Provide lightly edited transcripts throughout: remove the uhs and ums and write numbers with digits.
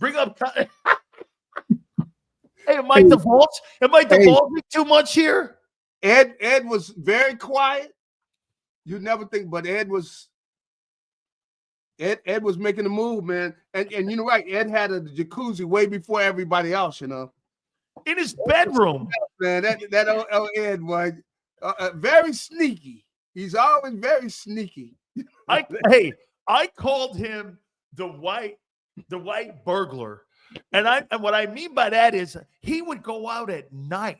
Bring up. Hey, am I divulging too much here? Ed was very quiet. You never think, but Ed was making a move, man. And you know, right? Ed had a jacuzzi way before everybody else. You know, in his bedroom, man. That old Ed was very sneaky. He's always very sneaky. I called him the white burglar. And what I mean by that is he would go out at night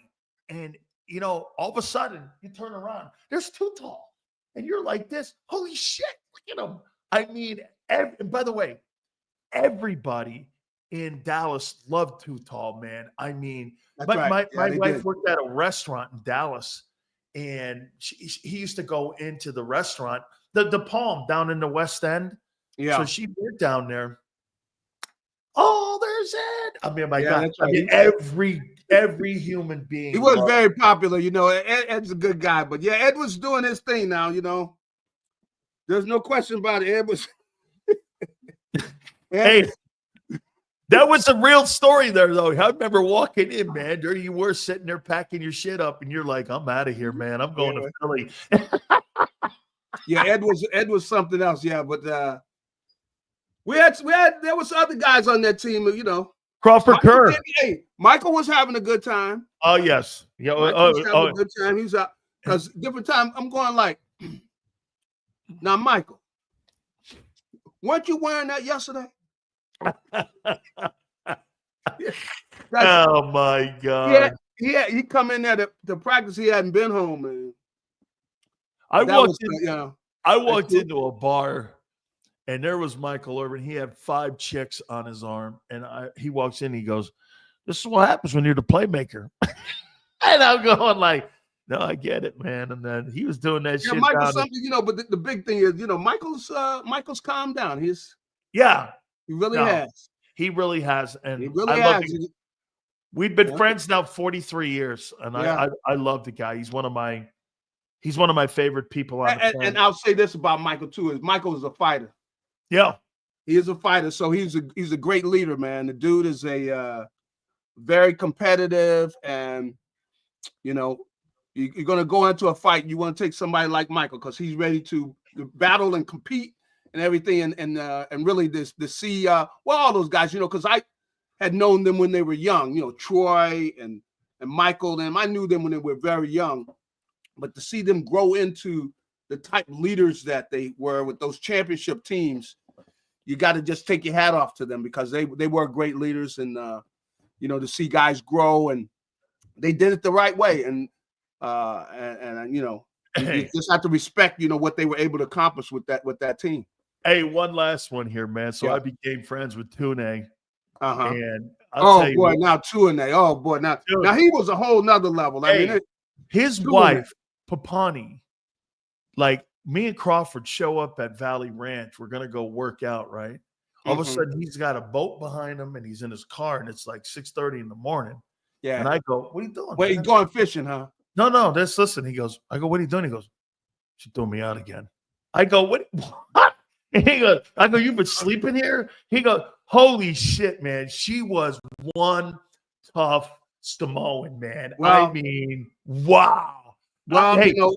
and, you know, all of a sudden you turn around, there's Too Tall. And you're like this, holy shit, look at him. I mean, and by the way, everybody in Dallas loved Too Tall, man. I mean, my wife worked at a restaurant in Dallas, and he used to go into the restaurant, the Palm down in the West End. Yeah. So she went down there. Oh, there's Ed. I mean, my God. Right. I mean, every human being. He was very popular, you know. Ed's a good guy, but yeah, Ed was doing his thing now, you know. There's no question about it. Ed was. Hey, that was a real story there, though. I remember walking in, man. There you were sitting there packing your shit up, and you're like, "I'm out of here, man. I'm going to Philly." Yeah, Ed was something else. Yeah, but there was other guys on that team, you know. Crawford Kerr. Hey, Michael was having a good time. Oh, yes. Yeah. Was having a good time. He's out because different time. I'm going like, now, Michael, weren't you wearing that yesterday? Oh my God. Yeah, he come in there to practice. He hadn't been home, man. I walked into a bar. And there was Michael Irvin. He had 5 chicks on his arm. And he walks in, he goes, "This is what happens when you're the playmaker." And I'm going like, no, I get it, man. And then he was doing that shit. Michael's something, you know, but the big thing is, you know, Michael's calmed down. He really has. He really has. And he really has. We've been friends now 43 years. And I love the guy. He's one of my favorite people on the planet. And I'll say this about Michael too, is Michael is a fighter. Yeah, he is a fighter. So he's a great leader, man. The dude is a very competitive, and you know, you're going to go into a fight. You want to take somebody like Michael because he's ready to battle and compete and everything, and really to see all those guys, you know, because I had known them when they were young, you know, Troy and Michael, and I knew them when they were very young, but to see them grow into the type of leaders that they were with those championship teams, you got to just take your hat off to them because they were great leaders, and you know, to see guys grow, and they did it the right way, and you know, you just have to respect, you know, what they were able to accomplish with that team. Hey, one last one here, man. So I became friends with Tune, and now Tune, now he was a whole nother level. I mean, his wife Papani, like, me and Crawford show up at Valley Ranch. We're going to go work out, right? All of a sudden, he's got a boat behind him, and he's in his car, and it's like 6:30 in the morning. Yeah. And I go, "What are you doing?" Wait, you going fishing, huh? No, listen. He goes, I go, "What are you doing?" He goes, "She threw me out again." I go, "What?" And he goes, I go, "You've been sleeping here?" He goes, "Holy shit, man. She was one tough Samoan, man." Well, I mean, wow. Well, hey, you know,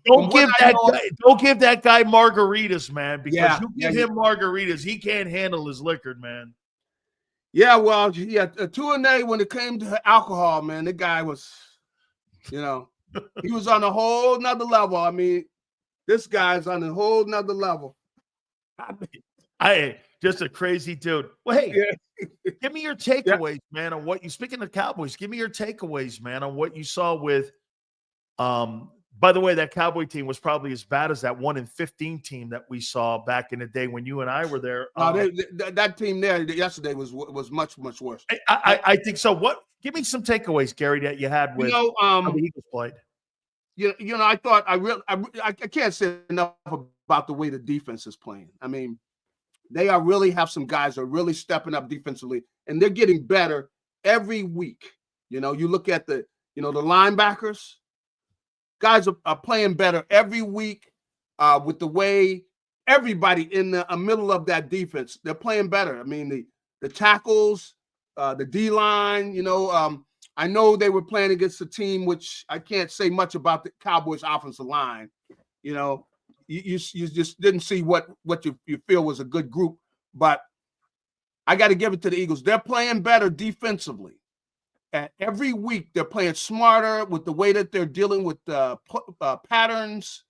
don't give that guy margaritas, man, because you give him margaritas, he can't handle his liquor, man. Yeah, well, Tuane, when it came to alcohol, man, the guy was, you know, he was on a whole nother level. I mean, this guy's on a whole nother level. I just a crazy dude. Well, hey, give me your takeaways, man, on what you, speaking of Cowboys, give me your takeaways, man, on what you saw with. By the way, that Cowboy team was probably as bad as that 1-15 team that we saw back in the day when you and I were there. That team there yesterday was much worse. I think so. Give me some takeaways, Gary, that you had with how the Eagles played. You know, I thought I can't say enough about the way the defense is playing. I mean, they really have some guys that are really stepping up defensively, and they're getting better every week. You know, you look at the linebackers. Guys are playing better every week with the way everybody in the middle of that defense, they're playing better. I mean, the tackles, the D-line. I know they were playing against a team which I can't say much about, the Cowboys offensive line. You just didn't see what you feel was a good group. But I got to give it to the Eagles. They're playing better defensively. And every week they're playing smarter with the way that they're dealing with patterns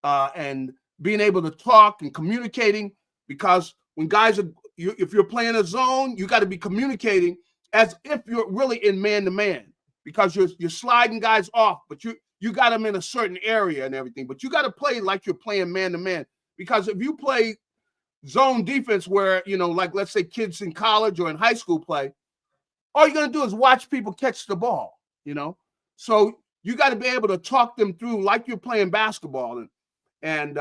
and being able to talk and communicating. Because when guys if you're playing a zone, you got to be communicating as if you're really in man-to-man, because you're sliding guys off, but you got them in a certain area and everything. But you got to play like you're playing man-to-man, because if you play zone defense where, like let's say kids in college or in high school play, all you're going to do is watch people catch the ball, So you got to be able to talk them through like you're playing basketball. And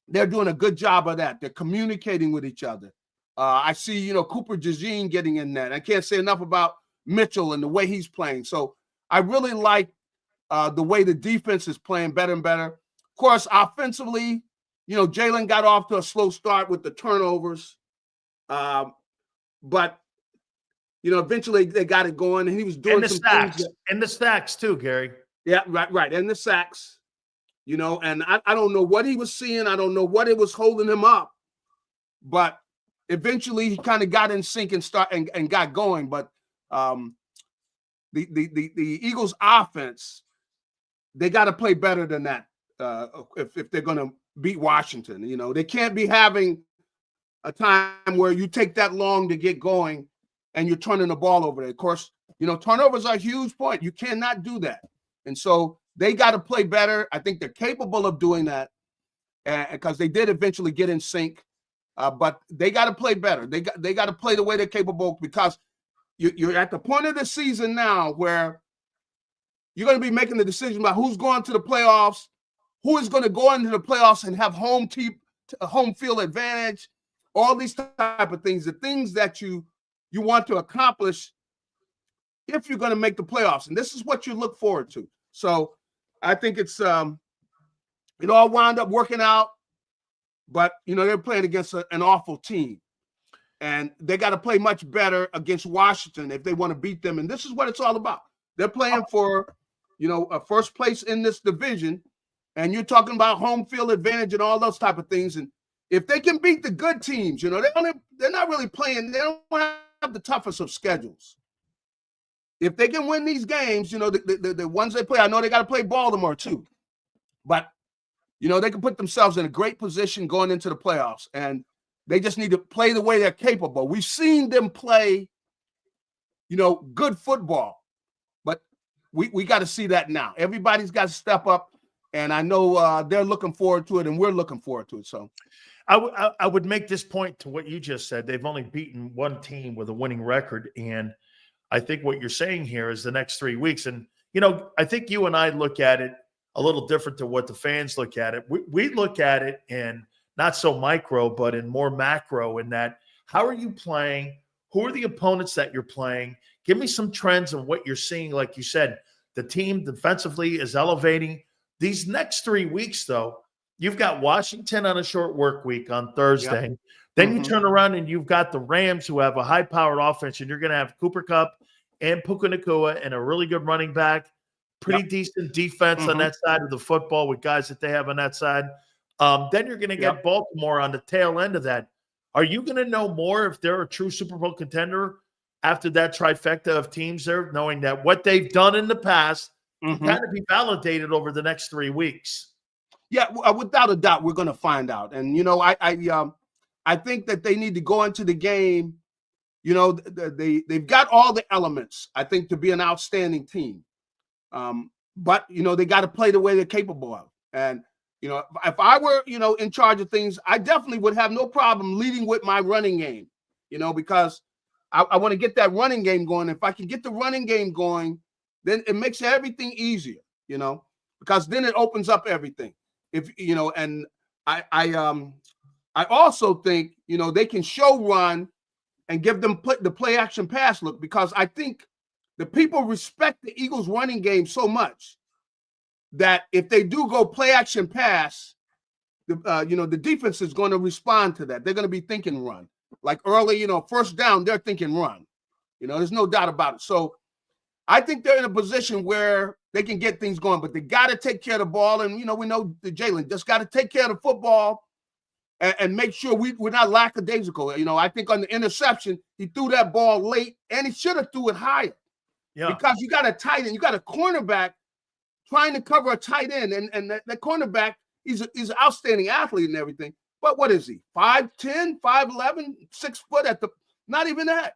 they're doing a good job of that. They're communicating with each other. I see, Cooper DeJean getting in that. I can't say enough about Mitchell and the way he's playing. So I really like the way the defense is playing better and better. Of course, offensively, Jalen got off to a slow start with the turnovers. But, eventually they got it going, and he was doing some things. And the sacks too, Gary. Yeah, right. And the sacks, and I don't know what he was seeing. I don't know what it was holding him up. But eventually he kind of got in sync and got going. But the Eagles offense, they got to play better than that if they're going to beat Washington. They can't be having a time where you take that long to get going and you're turning the ball over there. Of course, turnovers are a huge point. You cannot do that. And so they got to play better. I think they're capable of doing that because they did eventually get in sync. But they got to play better. They got to play the way they're capable, because you're at the point of the season now where you're going to be making the decision about who's going to the playoffs, who is going to go into the playoffs and have home field advantage, all these type of things, the things that you want to accomplish if you're going to make the playoffs. And this is what you look forward to. So I think it all wound up working out. But, they're playing against an awful team. And they got to play much better against Washington if they want to beat them. And this is what it's all about. They're playing for, a first place in this division. And you're talking about home field advantage and all those type of things. And if they can beat the good teams, they're not really playing. They don't have the toughest of schedules. If they can win these games, the ones they play, I know they got to play Baltimore too. But they can put themselves in a great position going into the playoffs, and they just need to play the way they're capable. We've seen them play, good football, but we got to see that now. Everybody's got to step up, and I know they're looking forward to it, and we're looking forward to it. So I would make this point to what you just said. They've only beaten one team with a winning record, and I think what you're saying here is the next 3 weeks. And, I think you and I look at it a little different to what the fans look at it. We look at it in not so micro, but in more macro, in that, how are you playing? Who are the opponents that you're playing? Give me some trends of what you're seeing. Like you said, the team defensively is elevating. These next 3 weeks, though, you've got Washington on a short work week on Thursday. Yep. Then you turn around and you've got the Rams, who have a high-powered offense, and you're going to have Cooper Kupp and Puka Nacua and a really good running back. Pretty decent defense on that side of the football with guys that they have on that side. Then you're going to get Baltimore on the tail end of that. Are you going to know more if they're a true Super Bowl contender after that trifecta of teams there, knowing that what they've done in the past can kind of be validated over the next 3 weeks? Yeah, without a doubt, we're going to find out. And, I think that they need to go into the game. They've got all the elements, I think, to be an outstanding team. But, they got to play the way they're capable of. And, if I were, in charge of things, I definitely would have no problem leading with my running game, because I want to get that running game going. If I can get the running game going, then it makes everything easier, because then it opens up everything. And I also think, they can show run and give them the play action pass look, because I think the people respect the Eagles running game so much that if they do go play action pass, the defense is going to respond to that. They're going to be thinking run. like early, first down, they're thinking run. There's no doubt about it. So I think they're in a position where they can get things going, but they got to take care of the ball. And, we know the Jalen just got to take care of the football and make sure we're not lackadaisical. I think on the interception, he threw that ball late, and he should have threw it higher. Yeah. Because you got a tight end, you got a cornerback trying to cover a tight end, and that cornerback, he's an outstanding athlete and everything. But what is he? 5'10", 5'11", 6 foot at the – not even that.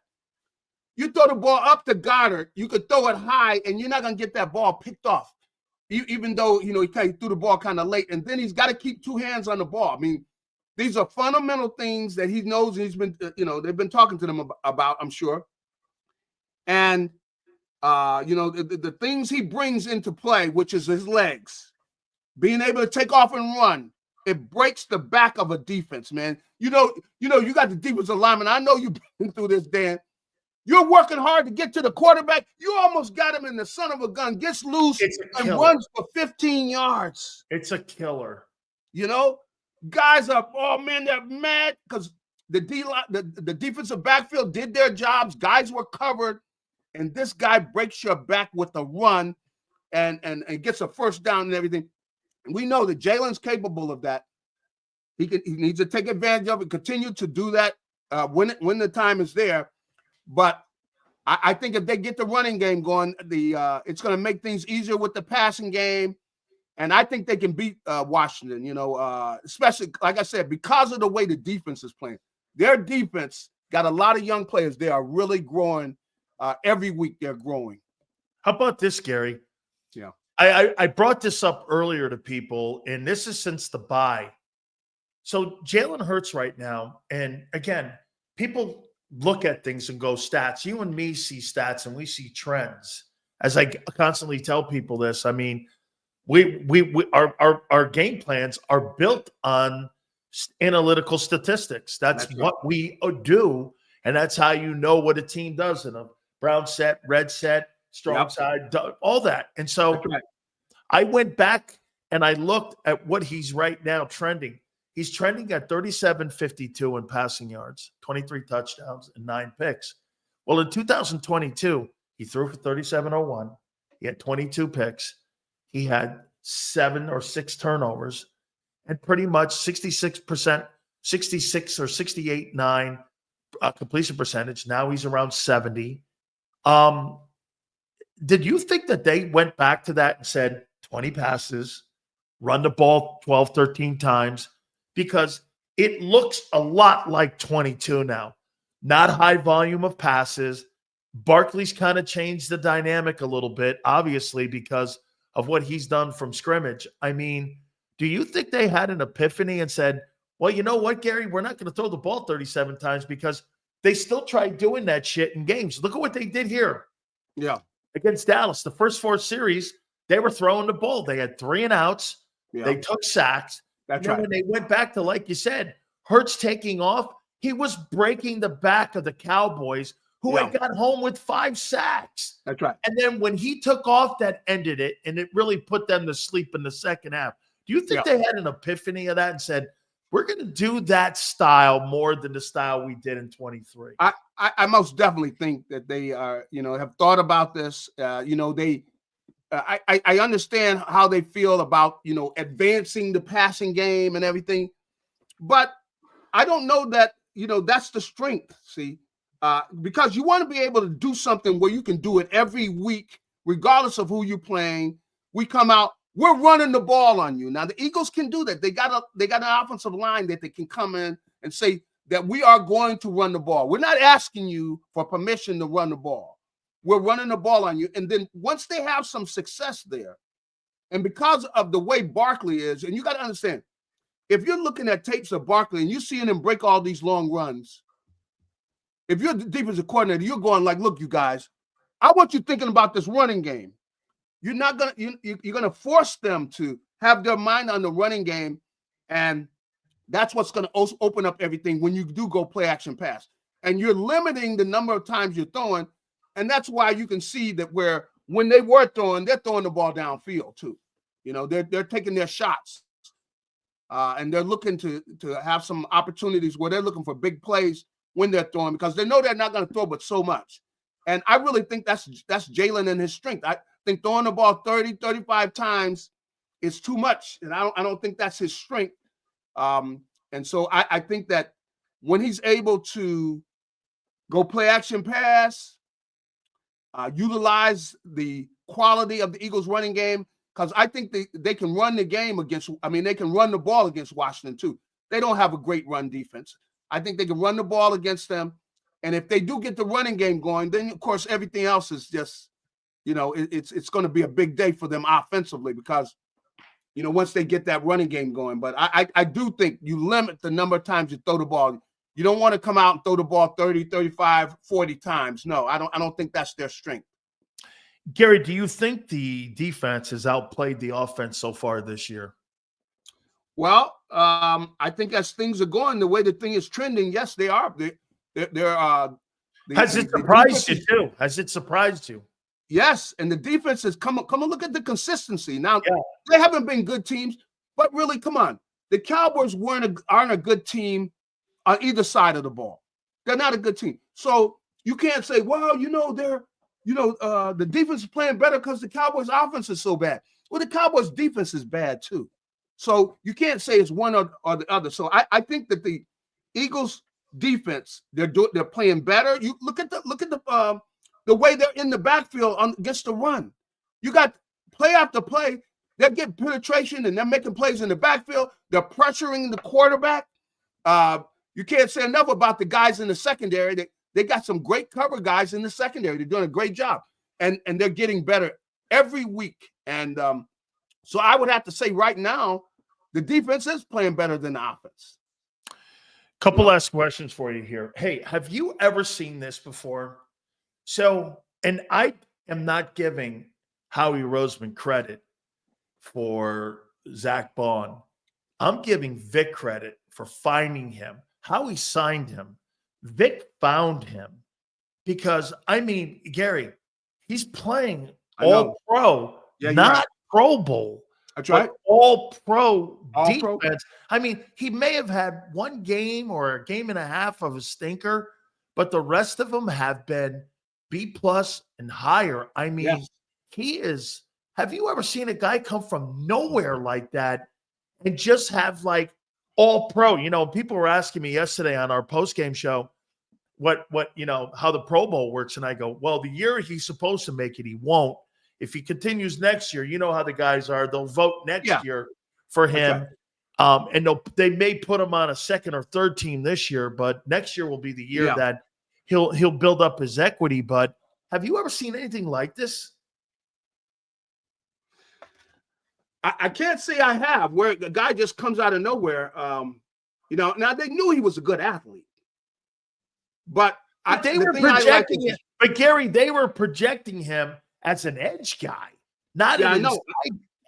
You throw the ball up to Goddard, you could throw it high, and you're not going to get that ball picked off, even though, he threw the ball kind of late. And then he's got to keep two hands on the ball. I mean, these are fundamental things that he knows, and he's been, they've been talking to them about, I'm sure. And, the things he brings into play, which is his legs, being able to take off and run, it breaks the back of a defense, man. You got the defensive lineman. I know you've been through this, Dan. You're working hard to get to the quarterback. You almost got him in the son of a gun, gets loose and runs for 15 yards. It's a killer. Guys are, oh man, they're mad because the defensive backfield did their jobs. Guys were covered, and this guy breaks your back with a run and gets a first down and everything. And we know that Jalen's capable of that. He needs to take advantage of it, continue to do that when the time is there. But I think if they get the running game going, it's going to make things easier with the passing game. And I think they can beat Washington, especially, like I said, because of the way the defense is playing. Their defense got a lot of young players. They are really growing. Every week they're growing. How about this, Gary? Yeah. I brought this up earlier to people, and this is since the bye. So Jalen Hurts right now, and again, people look at things and go stats. You and me see stats, and we see trends. As I constantly tell people this, I mean, our game plans are built on analytical statistics. That's what right. We do, and that's how you know what a team does in a brown set, red set, strong side, all that. And so right. I went back and I looked at what he's right now trending. He's trending at 37.52 in passing yards, 23 touchdowns, and 9 picks. Well, in 2022, he threw for 37.01. He had 22 picks. He had 7 or 6 turnovers and pretty much 66%, 66 or 68.9 completion percentage. Now he's around 70. Did you think that they went back to that and said 20 passes, run the ball 12, 13 times? Because it looks a lot like 22 now. Not high volume of passes. Barkley's kind of changed the dynamic a little bit, obviously, because of what he's done from scrimmage. I mean, do you think they had an epiphany and said, well, you know what, Gary, we're not going to throw the ball 37 times because they still tried doing that shit in games. Look at what they did here. Yeah. Against Dallas. The first 4 series, they were throwing the ball. They had 3 and outs. Yeah. They took sacks. That's and right. When they went back to, like you said, Hurts taking off, he was breaking the back of the Cowboys, who had got home with 5 sacks. That's right. And then when he took off, that ended it, and it really put them to sleep in the second half. Do you think they had an epiphany of that and said, we're going to do that style more than the style we did in 23? I most definitely think that they are, have thought about this. I understand how they feel about, advancing the passing game and everything, but I don't know that, that's the strength, see, because you want to be able to do something where you can do it every week, regardless of who you're playing. We come out, we're running the ball on you. Now, the Eagles can do that. They got an offensive line that they can come in and say that we are going to run the ball. We're not asking you for permission to run the ball. We're running the ball on you. And then once they have some success there, and because of the way Barkley is, and you got to understand, if you're looking at tapes of Barkley and you're seeing him break all these long runs, if you're the defensive coordinator, you're going like, look, you guys, I want you thinking about this running game. You're not going to, you're going to force them to have their mind on the running game. And that's what's going to open up everything when you do go play action pass. And you're limiting the number of times you're throwing. And that's why you can see that when they were throwing, they're throwing the ball downfield too. They're taking their shots. And they're looking to have some opportunities where they're looking for big plays when they're throwing because they know they're not going to throw but so much. And I really think that's Jalen and his strength. I think throwing the ball 30, 35 times is too much. And I don't think that's his strength. And so I think that when he's able to go play action pass, utilize the quality of the Eagles running game, because I think they can run the game they can run the ball against Washington too. They don't have a great run defense. I think they can run the ball against them. And if they do get the running game going, then of course everything else is just, it's going to be a big day for them offensively because, once they get that running game going. But I do think you limit the number of times you throw the ball. You don't want to come out and throw the ball 30, 35, 40 times. No, I don't think that's their strength. Garry, do you think the defense has outplayed the offense so far this year? Well, I think as things are going, the way the thing is trending, yes, they are. Has it surprised you too? Has it surprised you? Yes, and the defense has come and look at the consistency. Now, They haven't been good teams, but really, come on. The Cowboys aren't a good team on either side of the ball. They're not a good team. So you can't say, well, the defense is playing better because the Cowboys' offense is so bad. Well, the Cowboys' defense is bad too. So you can't say it's one or the other. So I think that the Eagles' defense, they're playing better. You look at the way they're in the backfield against the run. You got play after play. They're getting penetration and they're making plays in the backfield. They're pressuring the quarterback. You can't say enough about the guys in the secondary. They got some great cover guys in the secondary. They're doing a great job. And they're getting better every week. And so I would have to say right now, the defense is playing better than the offense. Couple last questions for you here. Hey, have you ever seen this before? So, and I am not giving Howie Roseman credit for Zack Baun. I'm giving Vic credit for finding him. Howie signed him. Vic found him because, Garry, he's playing all pro, not Pro Bowl. That's right. All pro defense. Pro. He may have had one game or a game and a half of a stinker, but the rest of them have been B+ and higher. He is. Have you ever seen a guy come from nowhere like that and just have all pro? People were asking me yesterday on our post-game show what how the Pro Bowl works, and I go, well, the year he's supposed to make it, he won't. If he continues next year, you know how the guys are. They'll vote next year for him. Right. And they may put him on a second or third team this year, but next year will be the year that he'll build up his equity. But have you ever seen anything like this? I can't say I have, where the guy just comes out of nowhere. Now they knew he was a good athlete. But they were projecting him. But Garry, they were projecting him as an edge guy, not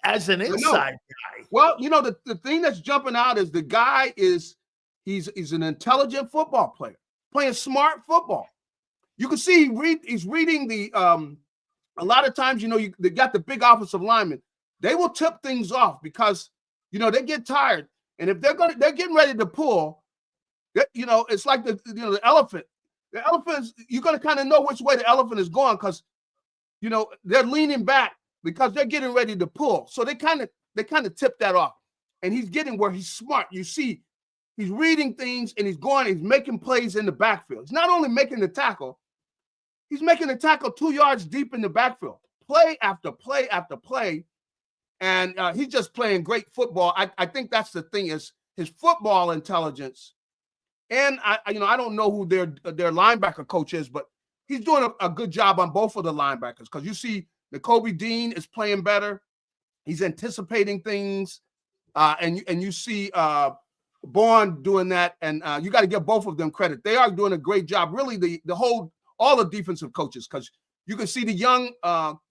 as an inside guy. Well, the thing that's jumping out is the guy he's an intelligent football player, playing smart football. You can see he's reading the a lot of times, they got the big offensive linemen. They will tip things off because they get tired. And if they're getting ready to pull, it's like the elephant. The elephant, you're going to kind of know which way the elephant is going because they're leaning back because they're getting ready to pull. So they kind of tip that off. And he's getting where he's smart. You see, he's reading things and he's making plays in the backfield. He's not only making the tackle, he's making the tackle 2 yards deep in the backfield. Play after play after play. And he's just playing great football. I think that's the thing is his football intelligence. And I don't know who their linebacker coach is, but he's doing a good job on both of the linebackers because you see Nakobe Dean is playing better. He's anticipating things, and you see Baun doing that. And you got to give both of them credit. They are doing a great job. Really, all the defensive coaches, because you can see the young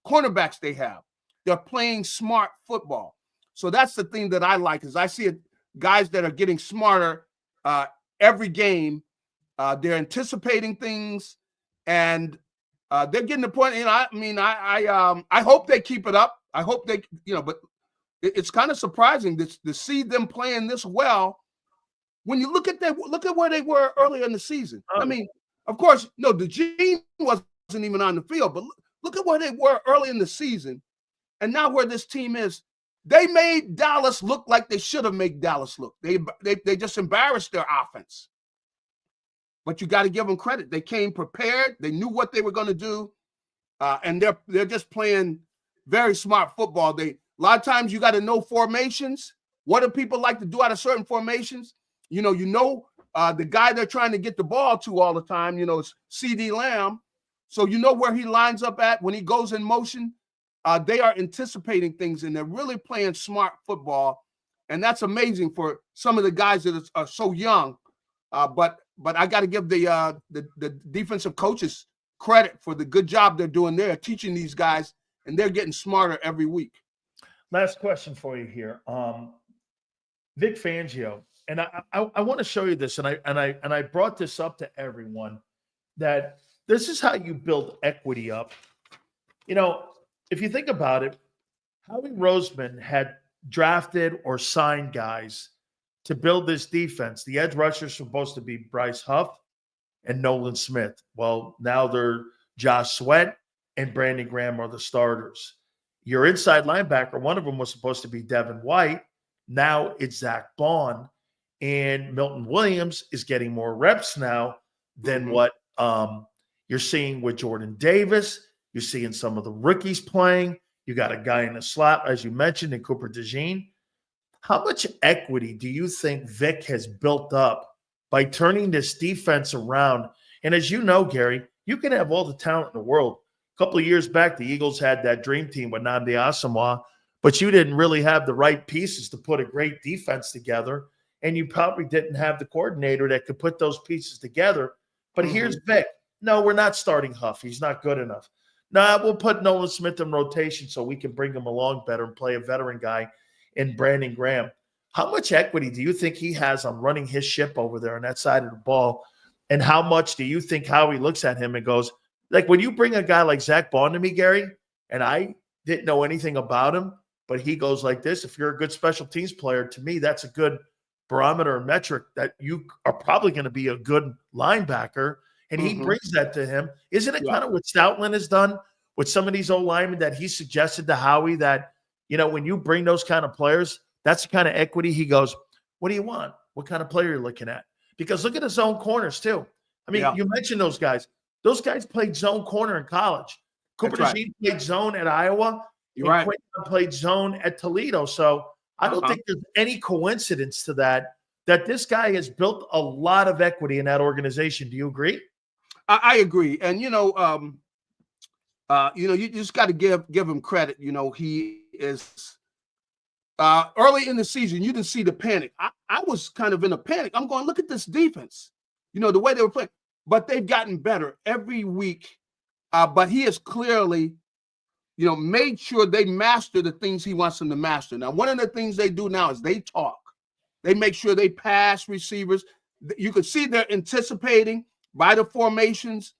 cornerbacks they have. They're playing smart football. So that's the thing that I like is I see guys that are getting smarter every game. They're anticipating things, and they're getting the point. I hope they keep it up. I hope they, but it's kind of surprising to see them playing this well when you look at where they were earlier in the season. Oh. I mean, of course, no, the gene wasn't even on the field, but look at where they were early in the season, and now where this team is. They made Dallas look like they should have made Dallas look. They just embarrassed their offense. But you got to give them credit. They came prepared. They knew what they were going to do, and they're just playing very smart football. A lot of times you got to know formations. What do people like to do out of certain formations? The guy they're trying to get the ball to all the time, is CeeDee Lamb. So you know where he lines up at when he goes in motion. They are anticipating things, and they're really playing smart football. And that's amazing for some of the guys that are so young. But I got to give the defensive coaches credit for the good job they're doing there, teaching these guys, and they're getting smarter every week. Last question for you here. Vic Fangio, and I want to show you this, and I brought this up to everyone, that this is how you build equity up. If you think about it, Howie Roseman had drafted or signed guys to build this defense. The edge rushers were supposed to be Bryce Huff and Nolan Smith. Well, now they're Josh Sweat and Brandon Graham are the starters. Your inside linebacker, one of them was supposed to be Devin White. Now it's Zack Baun. And Milton Williams is getting more reps now than what you're seeing with Jordan Davis. You're seeing some of the rookies playing. You got a guy in the slot, as you mentioned, in Cooper DeJean. How much equity do you think Vic has built up by turning this defense around? And as you know, Gary, you can have all the talent in the world. A couple of years back, the Eagles had that dream team with Nnamdi Asomugha, but you didn't really have the right pieces to put a great defense together, and you probably didn't have the coordinator that could put those pieces together. But here's Vic. No, we're not starting Huff. He's not good enough. No, we'll put Nolan Smith in rotation so we can bring him along better and play a veteran guy in Brandon Graham. How much equity do you think he has on running his ship over there on that side of the ball? And how much do you think Howie looks at him and goes, like when you bring a guy like Zack Baun to me, Gary, and I didn't know anything about him, but he goes like this, if you're a good special teams player, to me, that's a good barometer or metric that you are probably going to be a good linebacker. And he brings that to him. Isn't it kind of what Stoutland has done with some of these old linemen that he suggested to Howie that, when you bring those kind of players, that's the kind of equity. He goes, what do you want? What kind of player you're looking at? Because look at his own corners too. I mean, you mentioned those guys. Those guys played zone corner in college. Cooper DeJean played zone at Iowa. You're right. Quentin played zone at Toledo. So I don't think there's any coincidence to that this guy has built a lot of equity in that organization. Do you agree? I agree. And, you just got to give him credit. He is early in the season, you didn't see the panic. I was kind of in a panic. I'm going, look at this defense, the way they were playing. But they've gotten better every week. But he has clearly, made sure they master the things he wants them to master. Now, one of the things they do now is they talk. They make sure they pass receivers. You can see they're anticipating by the formations.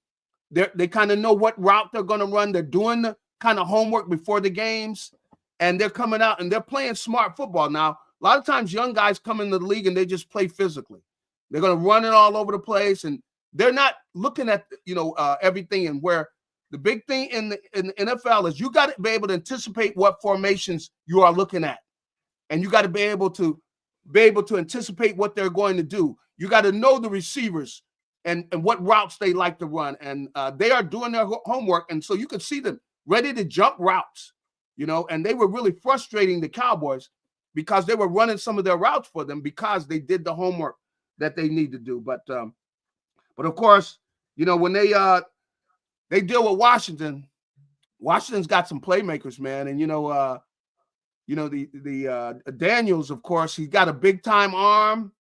They kind of know what route they're going to run. They're doing the kind of homework before the games, and they're coming out and they're playing smart football. Now, a lot of times young guys come into the league and they just play physically. They're going to run it all over the place, and they're not looking at, everything. And where the big thing in the NFL is you got to be able to anticipate what formations you are looking at. And you got to be able to anticipate what they're going to do. You got to know the receivers and what routes they like to run. And they are doing their homework. And so you could see them ready to jump routes, and they were really frustrating the Cowboys because they were running some of their routes for them because they did the homework that they need to do. But of course, when they deal with Washington, Washington's got some playmakers, man. And, the Daniels, of course, he's got a big time arm.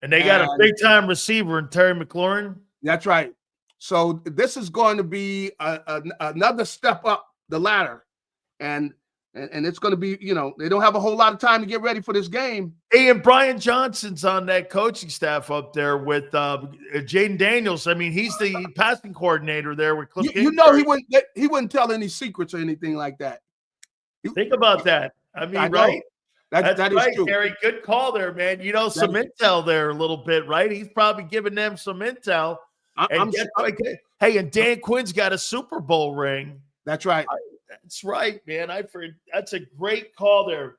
And they got a big time receiver in Terry McLaurin. That's right. So this is going to be another step up the ladder. And it's going to be, they don't have a whole lot of time to get ready for this game. Hey, and Brian Johnson's on that coaching staff up there with Jaden Daniels. I mean, he's the passing coordinator there with Cliff. He wouldn't tell any secrets or anything like that. Think about that. I mean, right? That's That right, is true. Garry. Good call there, man. You know, some intel there a little bit, right? He's probably giving them some intel. And hey, and Dan Quinn's got a Super Bowl ring. That's right. That's right, man. That's a great call there.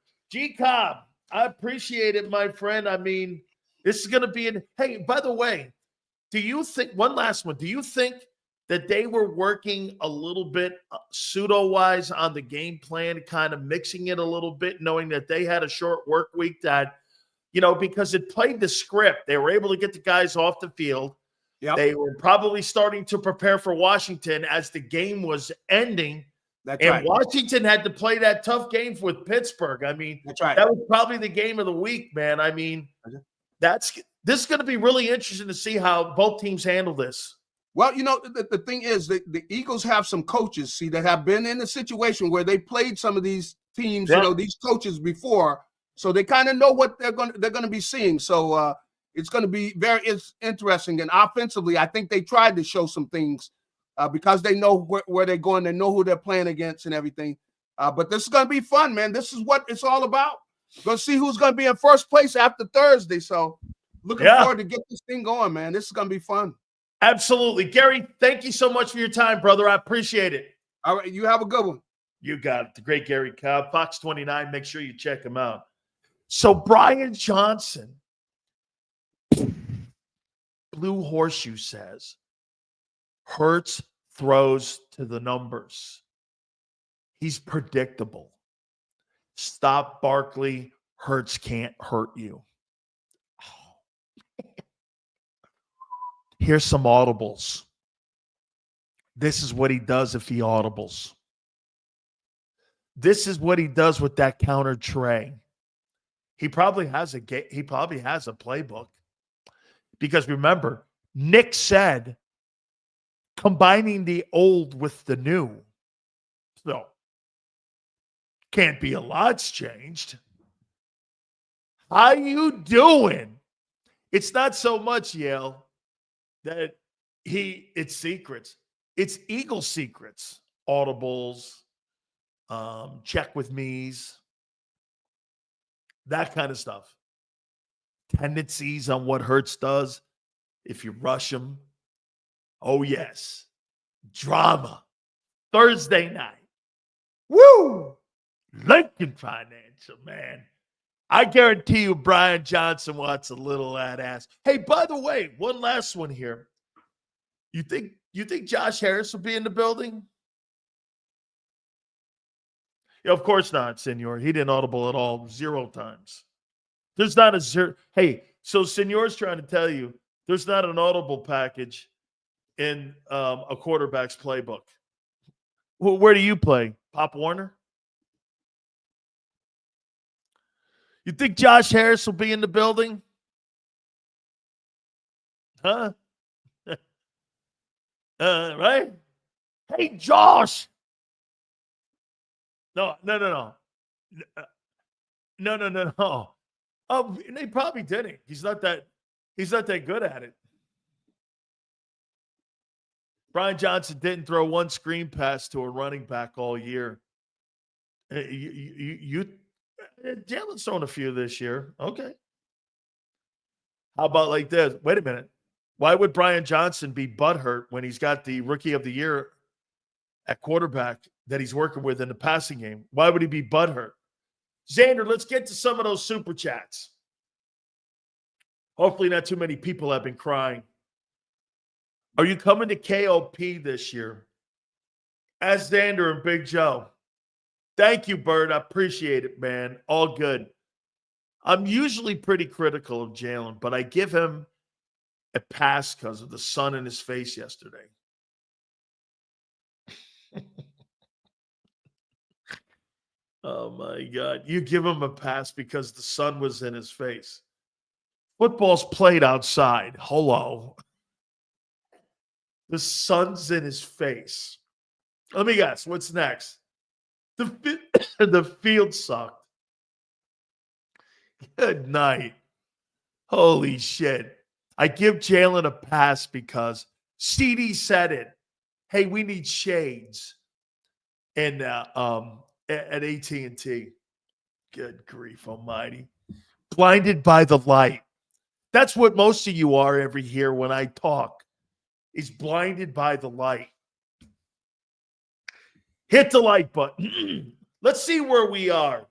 Cobb, I appreciate it, my friend. I mean, this is going to be hey, by the way, do you think one last one? Do you think that they were working a little bit pseudo-wise on the game plan, kind of mixing it a little bit, knowing that they had a short work week that, because it played the script. They were able to get the guys off the field. Yep. They were probably starting to prepare for Washington as the game was ending. That's right. Washington had to play that tough game with Pittsburgh. I mean, that's right. That was probably the game of the week, man. I mean, this is going to be really interesting to see how both teams handle this. Well, the thing is that the Eagles have some coaches, that have been in a situation where they played some of these teams, these coaches before, so they kind of know what they're going to be seeing. So it's going to be very interesting. And offensively, I think they tried to show some things because they know where they're going, they know who they're playing against and everything. But this is going to be fun, man. This is what it's all about. Going to see who's going to be in first place after Thursday. So looking forward to get this thing going, man. This is going to be fun. Absolutely. Garry, thank you so much for your time, brother. I appreciate it. All right. You have a good one. You got it. The great Garry Cobb, Fox 29. Make sure you check him out. So Brian Johnson, Blue Horseshoe says, Hurts throws to the numbers. He's predictable. Stop Barkley. Hurts can't hurt you. Here's some audibles. This is what he does if he audibles. This is what he does with that counter tray. He probably has a playbook. Because remember, Nick said combining the old with the new. So can't be a lot's changed. How you doing? It's not so much, Yale, that it's secrets. It's Eagle secrets. Audibles, check with me's, that kind of stuff. Tendencies on what Hurts does if you rush him. Oh, yes. Drama. Thursday night. Woo! Lincoln Financial, man. I guarantee you Brian Johnson wants a little of that ass. Hey, by the way, one last one here. You think Josh Harris will be in the building? Yeah, of course not, Senor. He didn't audible at all 0 times. There's not a 0. Hey, so Senor's trying to tell you there's not an audible package in a quarterback's playbook. Well, where do you play? Pop Warner? You think Josh Harris will be in the building? Huh? Right? Hey, Josh. No. No. They probably didn't. He's not that good at it. Brian Johnson didn't throw one screen pass to a running back all year. Jalen's thrown a few this year. Okay. How about like this? Wait a minute. Why would Brian Johnson be butthurt when he's got the rookie of the year at quarterback that he's working with in the passing game? Why would he be butthurt? Zander, let's get to some of those super chats. Hopefully not too many people have been crying. Are you coming to KOP this year? Ask Zander and Big Joe. Thank you, Bird. I appreciate it, man. All good. I'm usually pretty critical of Jalen, but I give him a pass because of the sun in his face yesterday. Oh, my God. You give him a pass because the sun was in his face. Football's played outside. Hello. The sun's in his face. Let me guess. What's next? The field sucked. Good night. Holy shit. I give Jalen a pass because CD said it. Hey, we need shades. And at AT&T. Good grief almighty. Blinded by the light. That's what most of you are every year when I talk. Is blinded by the light. Hit the like button. Let's see where we are.